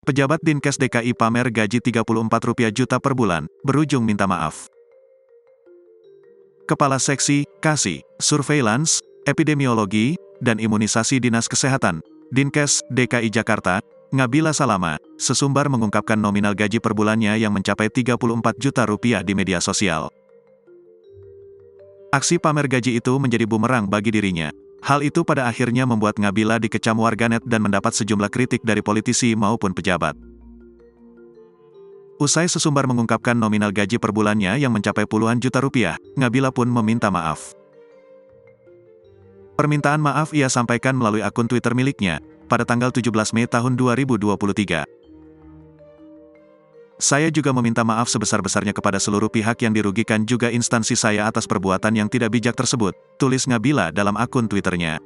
Pejabat Dinkes DKI pamer gaji Rp34 juta per bulan, berujung minta maaf. Kepala Seksi, Kasih, Surveillance, Epidemiologi, dan Imunisasi Dinas Kesehatan, Dinkes DKI Jakarta, Ngabila Salama, sesumbar mengungkapkan nominal gaji per bulannya yang mencapai Rp34 juta di media sosial. Aksi pamer gaji itu menjadi bumerang bagi dirinya. Hal itu pada akhirnya membuat Ngabila dikecam warganet dan mendapat sejumlah kritik dari politisi maupun pejabat. Usai sesumbar mengungkapkan nominal gaji per bulannya yang mencapai puluhan juta rupiah, Ngabila pun meminta maaf. Permintaan maaf ia sampaikan melalui akun Twitter miliknya, pada tanggal 17 Mei tahun 2023. Saya juga meminta maaf sebesar-besarnya kepada seluruh pihak yang dirugikan juga instansi saya atas perbuatan yang tidak bijak tersebut, tulis Ngabila dalam akun Twitternya.